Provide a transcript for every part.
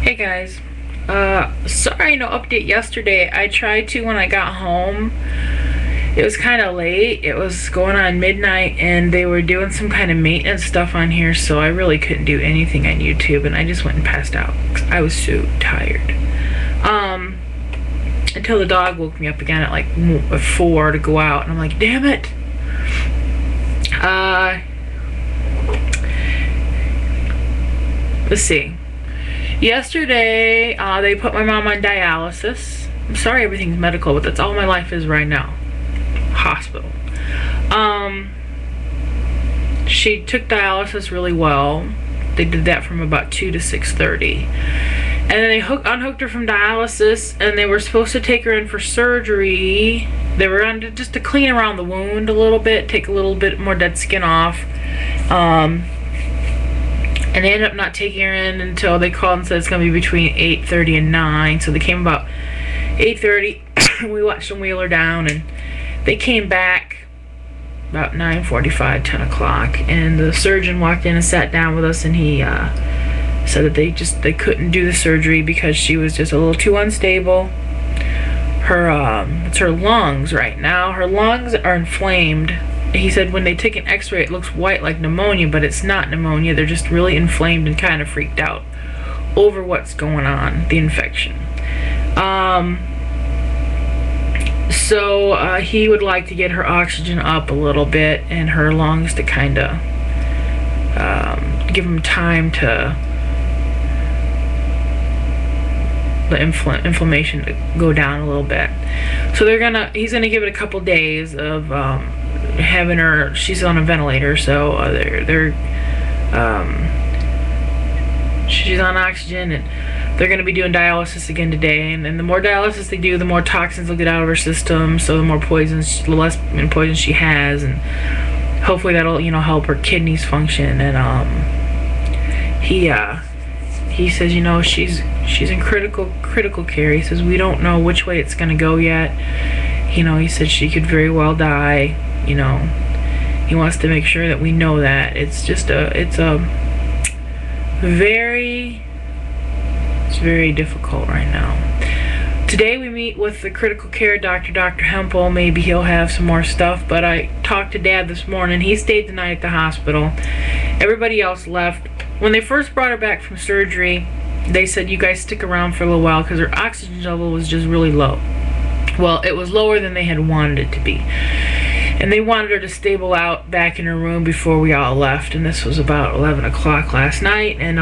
Hey guys, sorry, no update yesterday. I tried to when I got home. It was kind of late. It was going on midnight and they were doing some kind of maintenance stuff on here, so I really couldn't do anything on YouTube and I just went and passed out 'cause I was so tired. Until the dog woke me up again at like 4 to go out and I'm like, damn it. Let's see. Yesterday, they put my mom on dialysis. I'm sorry everything's medical, but that's all my life is right now. Hospital. She took dialysis really well. They did that from about 2 to 6:30. And then they unhooked her from dialysis, and they were supposed to take her in for surgery. They were on just to clean around the wound a little bit, take a little bit more dead skin off. And they ended up not taking her in until they called and said it's going to be between 8:30 and 9. So they came about 8:30. We watched them wheel her down, and they came back about 9:45, 10 o'clock. And the surgeon walked in and sat down with us, and he said that they couldn't do the surgery because she was just a little too unstable. It's her lungs right now. Her lungs are inflamed. He said when they take an x-ray it looks white like pneumonia, but it's not pneumonia. They're just really inflamed and kind of freaked out over what's going on, the infection. So he would like to get her oxygen up a little bit and her lungs to kind of give them time to the inflammation to go down a little bit. So he's gonna give it a couple days of having her. She's on a ventilator, so she's on oxygen, and they're gonna be doing dialysis again today. And the more dialysis they do, the more toxins will get out of her system. So the more the less poison she has, and hopefully that'll help her kidneys function. And he says, she's in critical care. He says we don't know which way it's gonna go yet. He said she could very well die. He wants to make sure that we know that. It's very difficult right now. Today we meet with the critical care doctor, Dr. Hempel. Maybe he'll have some more stuff, but I talked to Dad this morning. He stayed the night at the hospital. Everybody else left. When they first brought her back from surgery, they said, you guys stick around for a little while because her oxygen level was just really low. Well, it was lower than they had wanted it to be. And they wanted her to stable out back in her room before we all left. And this was about 11 o'clock last night. And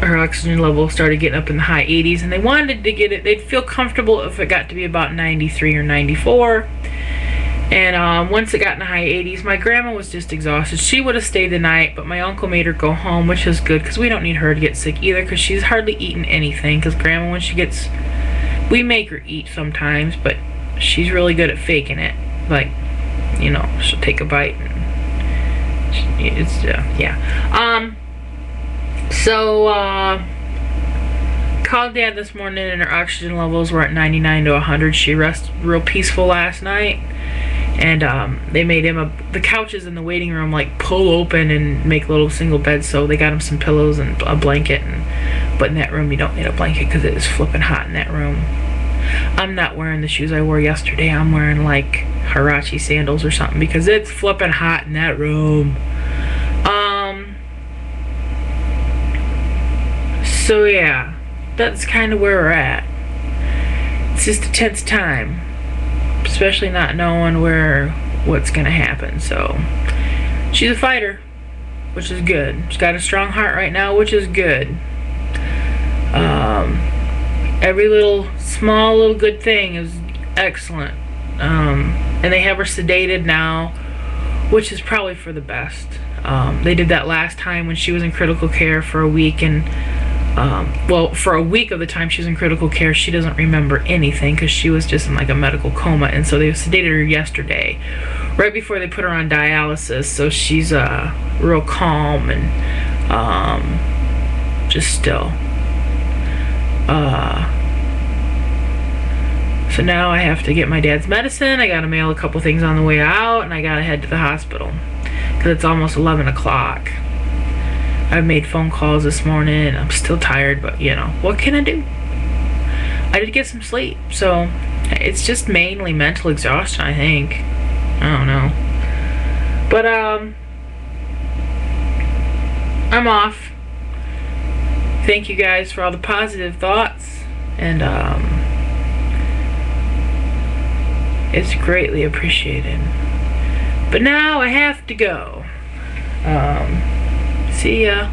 her oxygen level started getting up in the high 80s. And they wanted to get it, they'd feel comfortable if it got to be about 93 or 94. And once it got in the high 80s, my grandma was just exhausted. She would have stayed the night, but my uncle made her go home, which is good because we don't need her to get sick either, because she's hardly eaten anything. Because grandma, when she gets, we make her eat sometimes, but she's really good at faking it. Like, she'll take a bite and called Dad this morning and her oxygen levels were at 99 to 100. She rested real peaceful last night. And they made him the couches in the waiting room like pull open and make little single beds, so they got him some pillows and a blanket. But in that room you don't need a blanket because it is flipping hot in that room. I'm not wearing the shoes I wore yesterday. I'm wearing like Huarache sandals or something because it's flipping hot in that room. So yeah, that's kind of where we're at. It's just a tense time, especially not knowing what's gonna happen. So she's a fighter, which is good. She's got a strong heart right now, which is good. Every small little good thing is excellent. And they have her sedated now, which is probably for the best. They did that last time when she was in critical care for a week, and for a week of the time she was in critical care, she doesn't remember anything because she was just in like a medical coma. And so they sedated her yesterday, right before they put her on dialysis. So she's real calm and just still. So now I have to get my dad's medicine. I gotta mail a couple things on the way out, and I gotta head to the hospital because it's almost 11 o'clock. I've made phone calls this morning, and I'm still tired, but what can I do? I did get some sleep, so it's just mainly mental exhaustion, I think. I don't know. But, I'm off. Thank you guys for all the positive thoughts, and, it's greatly appreciated. But now I have to go. See ya.